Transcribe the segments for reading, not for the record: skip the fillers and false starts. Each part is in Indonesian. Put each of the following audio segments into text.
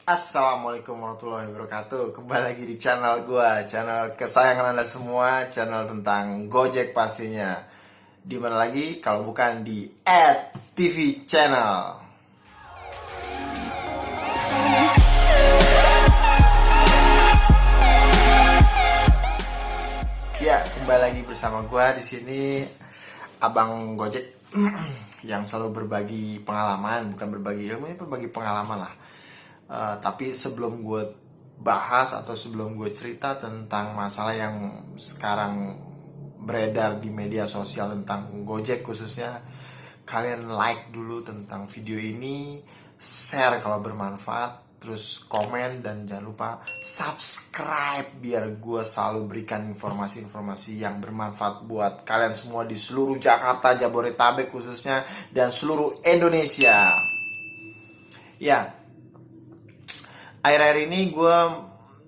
Assalamualaikum warahmatullahi wabarakatuh. Kembali lagi di channel gua, channel kesayangan Anda semua, channel tentang Gojek pastinya. Di mana lagi kalau bukan di @TV Channel. Ya, kembali lagi bersama gua di sini, Abang Gojek yang selalu berbagi pengalaman, bukan berbagi ilmu, ya berbagi pengalaman lah. Tapi sebelum gue bahas atau sebelum gue cerita tentang masalah yang sekarang beredar di media sosial tentang Gojek khususnya, kalian like dulu tentang video ini, share kalau bermanfaat, terus komen, dan jangan lupa subscribe biar gue selalu berikan informasi-informasi yang bermanfaat buat kalian semua di seluruh Jakarta, Jabodetabek khususnya, dan seluruh Indonesia. Ya, akhir-akhir ini gue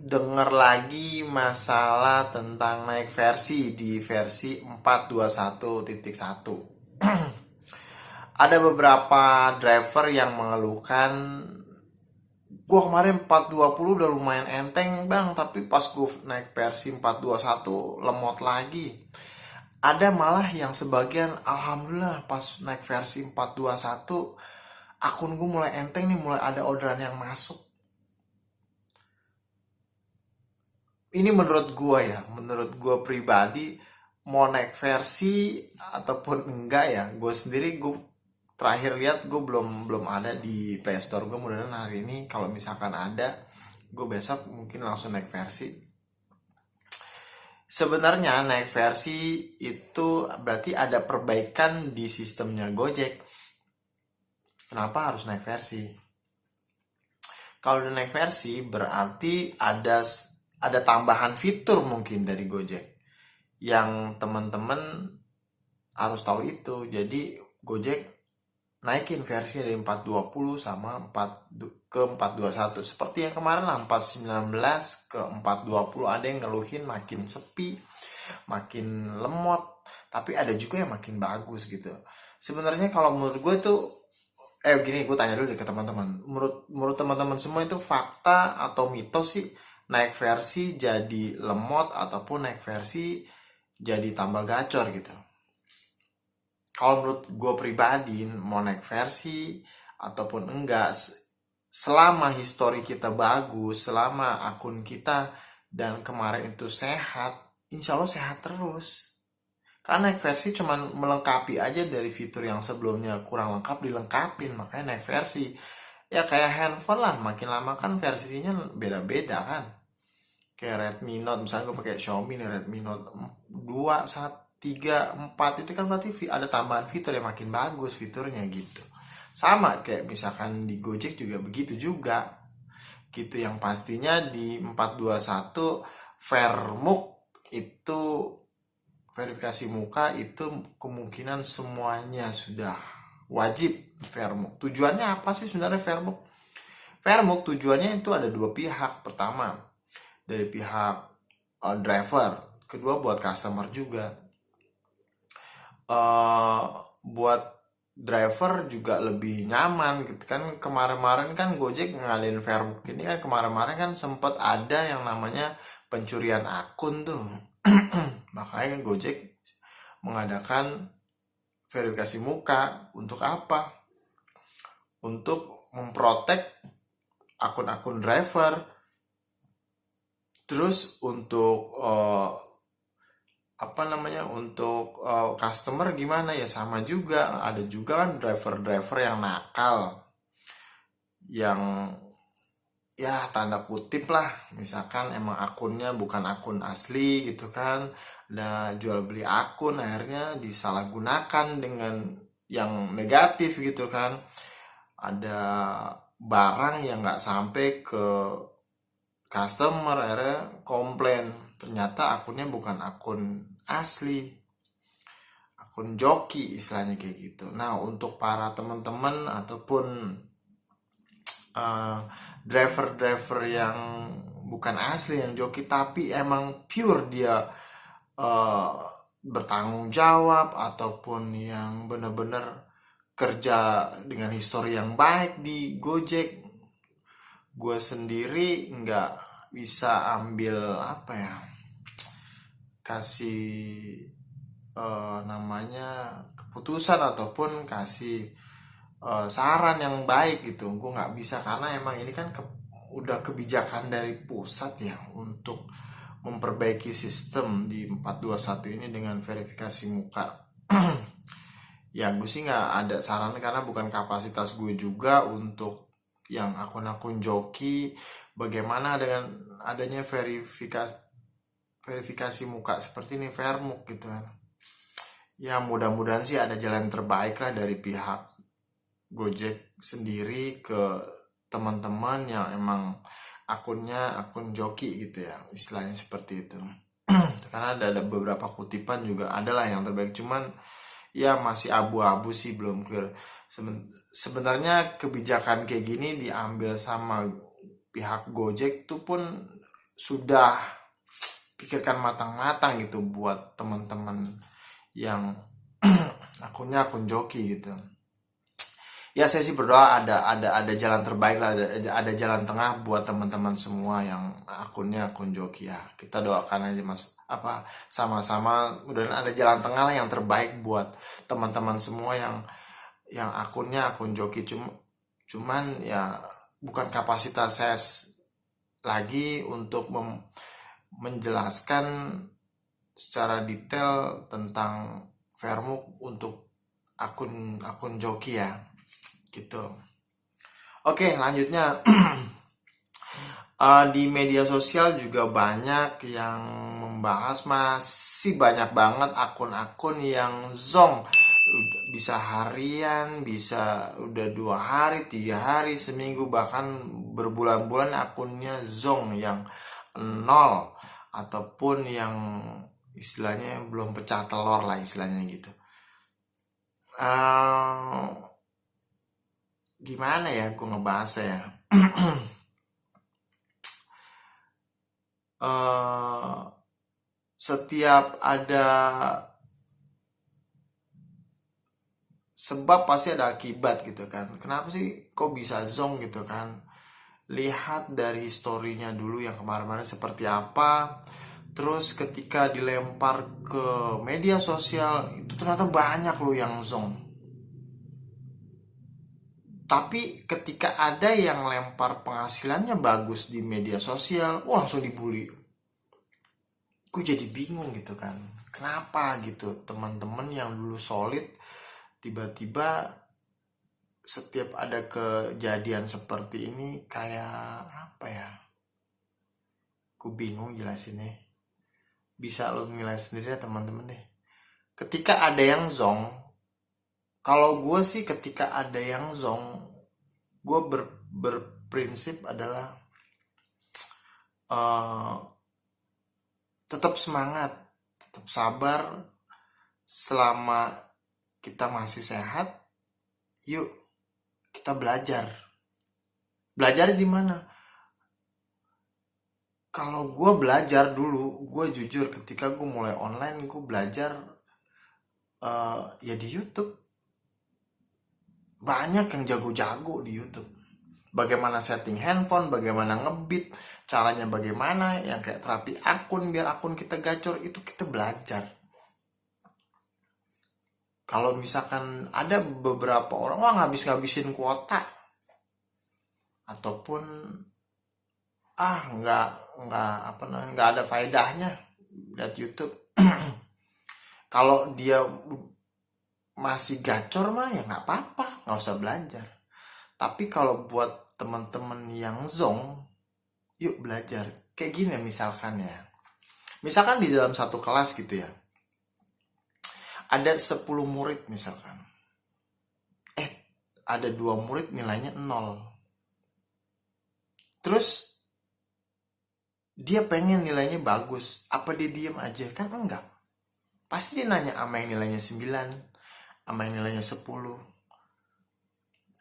denger lagi masalah tentang naik versi di versi 421.1. Ada beberapa driver yang mengeluhkan, gue kemarin 420 udah lumayan enteng bang, tapi pas gue naik versi 421 lemot lagi. Ada malah yang sebagian, alhamdulillah pas naik versi 421 akun gue mulai enteng nih, mulai ada orderan yang masuk. Ini menurut gue ya, menurut gue pribadi, mau naik versi ataupun enggak ya, gue sendiri, gue terakhir lihat gue belum ada di Playstore gue. Mudah-mudahan hari ini kalau misalkan ada, gue besok mungkin langsung naik versi. Sebenarnya naik versi itu berarti ada perbaikan di sistemnya Gojek. Kenapa harus naik versi? Kalau udah naik versi berarti ada tambahan fitur mungkin dari Gojek yang teman-teman harus tahu itu. Jadi Gojek naikin versi dari 420 sama 4 ke 421. Seperti yang kemarin lah, 419 ke 420, ada yang ngeluhin makin sepi, makin lemot, tapi ada juga yang makin bagus gitu. Sebenarnya kalau menurut gue tuh, gini, gue tanya dulu deh ke teman-teman. Menurut teman-teman semua itu fakta atau mitos sih naik versi jadi lemot ataupun naik versi jadi tambah gacor gitu? Kalau menurut gue pribadi, mau naik versi ataupun enggak, selama histori kita bagus, selama akun kita dan kemarin itu sehat, insya Allah sehat terus. Karena naik versi cuman melengkapi aja dari fitur yang sebelumnya kurang lengkap, dilengkapin, makanya naik versi. Ya kayak handphone lah, makin lama kan versinya beda-beda kan. Kayak Redmi Note, misalnya gue pakai Xiaomi nih, Redmi Note 2, 1, 3, 4, itu kan berarti ada tambahan fitur yang makin bagus fiturnya gitu. Sama kayak misalkan di Gojek juga begitu juga. Gitu, yang pastinya di 421 Vermuk itu, verifikasi muka itu kemungkinan semuanya sudah wajib Vermuk. Tujuannya apa sih sebenarnya Vermuk? Vermuk tujuannya itu ada dua pihak. Pertama, dari pihak driver, kedua buat customer juga. Buat driver juga lebih nyaman gitu kan. Kemarin-kemarin kan Gojek ngalin Vermuk ini kan, kemarin-kemarin kan sempat ada yang namanya pencurian akun tuh. Makanya Gojek mengadakan verifikasi muka. Untuk apa? Untuk memprotek akun-akun driver. Terus untuk untuk customer gimana ya, sama juga. Ada juga kan driver-driver yang nakal, yang ya tanda kutip lah, misalkan emang akunnya bukan akun asli gitu kan, ada jual beli akun, akhirnya disalahgunakan dengan yang negatif gitu kan. Ada barang yang nggak sampai ke customer, akhirnya komplain, ternyata akunnya bukan akun asli, akun joki istilahnya kayak gitu. Nah, untuk para teman-teman ataupun driver-driver yang bukan asli, yang joki tapi emang pure dia bertanggung jawab, ataupun yang benar-benar kerja dengan histori yang baik di Gojek, gue sendiri nggak bisa ambil apa ya, kasih namanya keputusan ataupun kasih saran yang baik gitu. Gue nggak bisa karena emang ini kan udah kebijakan dari pusat ya untuk memperbaiki sistem di 421 ini dengan verifikasi muka. Ya gue sih nggak ada saran karena bukan kapasitas gue juga untuk yang akun-akun joki. Bagaimana dengan adanya verifikasi muka seperti ini, Vermuk gitu kan. Ya mudah-mudahan sih ada jalan terbaik lah dari pihak Gojek sendiri ke teman-teman yang emang akunnya akun joki gitu ya, istilahnya seperti itu. Karena ada beberapa kutipan juga adalah yang terbaik, cuman ya masih abu-abu sih, belum clear. Sebenarnya kebijakan kayak gini diambil sama pihak Gojek tuh pun sudah pikirkan matang-matang gitu buat teman-teman yang akunnya akun joki gitu. Ya saya sih berdoa ada jalan terbaik lah, ada jalan tengah buat teman-teman semua yang akunnya akun joki ya. Kita doakan aja mas, apa sama-sama mudah ada jalan tengah lah yang terbaik buat teman-teman semua yang akunnya akun joki. Cuman ya bukan kapasitas saya lagi untuk menjelaskan secara detail tentang Vermuk untuk akun joki ya gitu. Oke, lanjutnya di media sosial juga banyak yang membahas, masih banyak banget akun-akun yang zong, bisa harian, bisa udah 2 hari, 3 hari, seminggu, bahkan berbulan-bulan akunnya zong yang nol ataupun yang istilahnya belum pecah telur lah istilahnya gitu. Gimana ya gue ngebahasnya ya. Setiap ada sebab pasti ada akibat gitu kan. Kenapa sih kok bisa zong gitu kan? Lihat dari historinya dulu yang kemarin-kemarin seperti apa. Terus ketika dilempar ke media sosial itu ternyata banyak loh yang zong. Tapi ketika ada yang lempar penghasilannya bagus di media sosial, langsung dibully. Gue jadi bingung gitu kan. Kenapa gitu teman-teman yang dulu solid tiba-tiba setiap ada kejadian seperti ini kayak apa ya? Gue bingung jelasinnya. Bisa lo nilai sendiri ya teman-teman deh. Ketika ada yang zong, kalau gue sih ketika ada yang zong, gue berprinsip adalah tetap semangat, tetap sabar, selama kita masih sehat, yuk kita belajar. Belajar di mana? Kalau gue belajar dulu, gue jujur ketika gue mulai online, gue belajar ya di YouTube. Banyak yang jago-jago di YouTube. Bagaimana setting handphone, bagaimana ngebit, caranya bagaimana, yang kayak terapi akun biar akun kita gacor, itu kita belajar. Kalau misalkan ada beberapa orang ngabis-ngabisin kuota ataupun nggak ada faedahnya lihat YouTube. Kalau dia masih gacor mah ya nggak apa-apa, nggak usah belajar. Tapi kalau buat teman-teman yang zong, yuk belajar. Kayak gini misalkan ya. Misalkan di dalam satu kelas gitu ya. Ada 10 murid misalkan. Ada 2 murid nilainya 0. Terus dia pengen nilainya bagus. Apa dia diem aja? Kan enggak. Pasti dia nanya sama yang nilainya 9. Sama yang nilainya 10.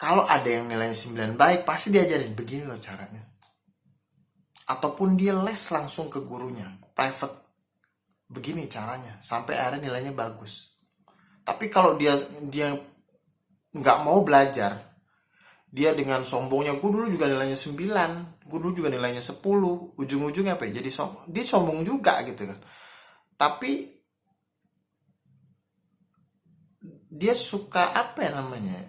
Kalau ada yang nilainya 9 baik, pasti diajarin begini loh caranya. Ataupun dia les langsung ke gurunya, private. Begini caranya, sampai akhirnya nilainya bagus. Tapi kalau dia nggak mau belajar, Dia dengan sombongnya, gue dulu juga nilainya 9, gue dulu juga nilainya 10, ujung-ujungnya apa ya? Jadi dia sombong juga gitu kan. Tapi dia suka apa ya namanya,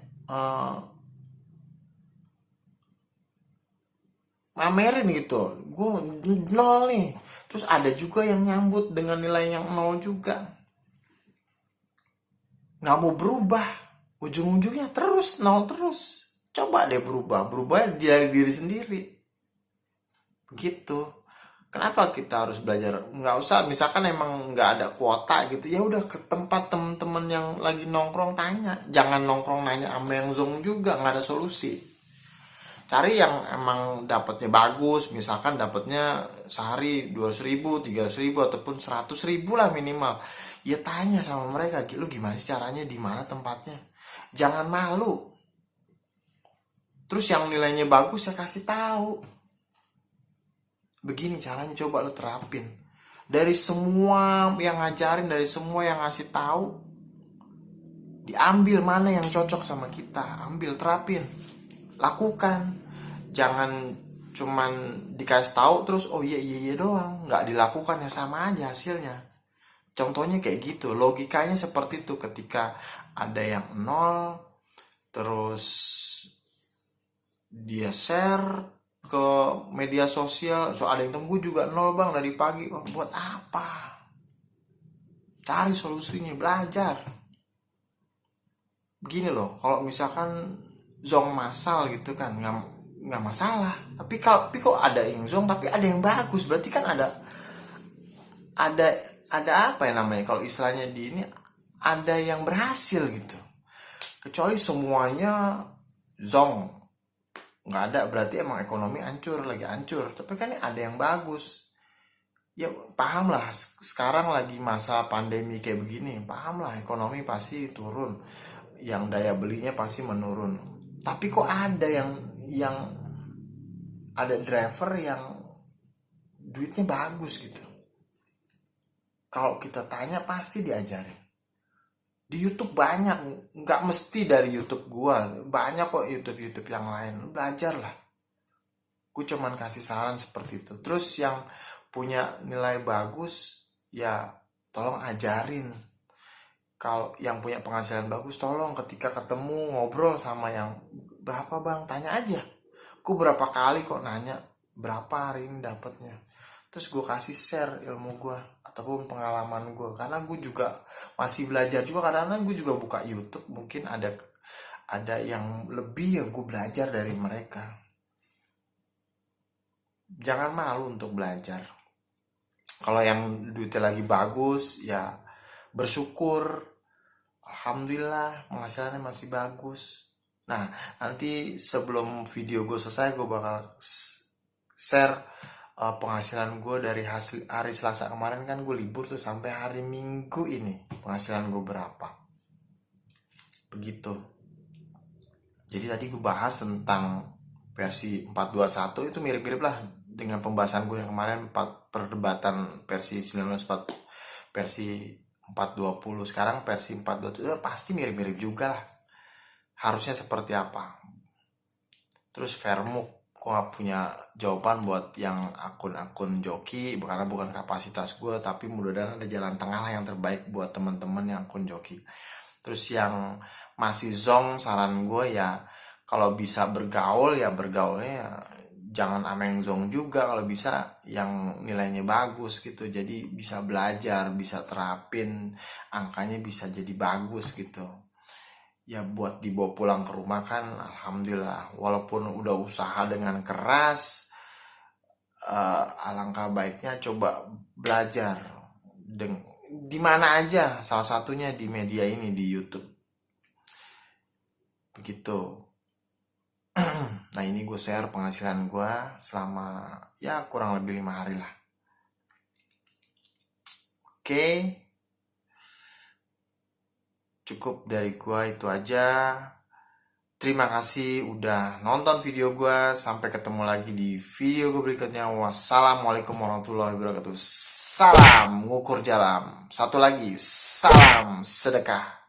mamerin gitu, gue nol nih. Terus ada juga yang nyambut dengan nilai yang nol juga, nggak mau berubah, ujung-ujungnya terus nol terus. Coba deh berubah dari diri sendiri gitu. Kenapa kita harus belajar? Nggak usah, misalkan emang nggak ada kuota gitu, ya udah ke tempat temen-temen yang lagi nongkrong tanya. Jangan nongkrong nanya sama yang zong juga, nggak ada solusi. Cari yang emang dapatnya bagus, misalkan dapatnya sehari 200.000, 300.000, ataupun 100.000 lah minimal. Ya tanya sama mereka, lu gimana sih caranya, di mana tempatnya? Jangan malu. Terus yang nilainya bagus ya kasih tahu. Begini caranya, coba lo terapin. Dari semua yang ngajarin, dari semua yang ngasih tahu, diambil mana yang cocok sama kita, ambil, terapin, lakukan. Jangan cuman dikasih tahu terus oh iya iya iya doang, nggak dilakukan, ya sama aja hasilnya. Contohnya kayak gitu, logikanya seperti itu. Ketika ada yang nol, terus dia share ke media sosial, so ada yang tunggu juga nol bang dari pagi. Oh, buat apa? Cari solusinya, belajar. Begini loh, kalau misalkan zong masal gitu kan, nggak masalah. Tapi kok ada yang zong tapi ada yang bagus, berarti kan ada ada apa ya namanya, kalau istilahnya di ini, ada yang berhasil gitu. Kecuali semuanya zong, nggak ada, berarti emang ekonomi hancur, lagi hancur. Tapi kan ada yang bagus. Ya paham lah, sekarang lagi masa pandemi kayak begini, paham lah ekonomi pasti turun, yang daya belinya pasti menurun. Tapi kok ada yang ada driver yang duitnya bagus gitu. Kalau kita tanya pasti diajarin. Di YouTube banyak, nggak mesti dari YouTube gua, banyak kok YouTube yang lain. Belajar lah. Gue cuman kasih saran seperti itu. Terus yang punya nilai bagus, ya tolong ajarin. Kalau yang punya penghasilan bagus, tolong ketika ketemu ngobrol sama yang berapa bang, tanya aja. Gue berapa kali kok nanya berapa hari ini dapatnya. Terus gue kasih share ilmu gue ataupun pengalaman gue, karena gue juga masih belajar juga. Kadang-kadang gue juga buka YouTube, mungkin ada yang lebih yang gue belajar dari mereka. Jangan malu untuk belajar. Kalau yang duitnya lagi bagus, ya bersyukur, alhamdulillah penghasilannya masih bagus. Nah, nanti sebelum video gue selesai, gue bakal share penghasilan gue dari hasil hari Selasa kemarin. Kan gue libur tuh, sampai hari Minggu ini penghasilan gue berapa, begitu. Jadi tadi gue bahas tentang versi 421, itu mirip-mirip lah dengan pembahasan gue yang kemarin, perdebatan versi 1940 versi 420. Sekarang versi 421 pasti mirip-mirip juga lah, harusnya seperti apa. Terus Vermuk, gue gak punya jawaban buat yang akun-akun joki, karena bukan kapasitas gue. Tapi mudah-mudahan ada jalan tengah lah yang terbaik buat teman-teman yang akun joki. Terus yang masih zong, saran gue ya kalau bisa bergaul, ya bergaulnya ya jangan sama yang zong juga. Kalau bisa yang nilainya bagus gitu, jadi bisa belajar, bisa terapin, angkanya bisa jadi bagus gitu. Ya buat dibawa pulang ke rumah kan alhamdulillah. Walaupun udah usaha dengan keras, alangkah baiknya coba belajar di mana aja, salah satunya di media ini, di YouTube, begitu. Nah ini gue share penghasilan gue selama ya kurang lebih 5 hari lah. Oke, cukup dari gue itu aja. Terima kasih udah nonton video gue. Sampai ketemu lagi di video gue berikutnya. Wassalamualaikum warahmatullahi wabarakatuh. Salam ngukur jalan. Satu lagi, salam sedekah.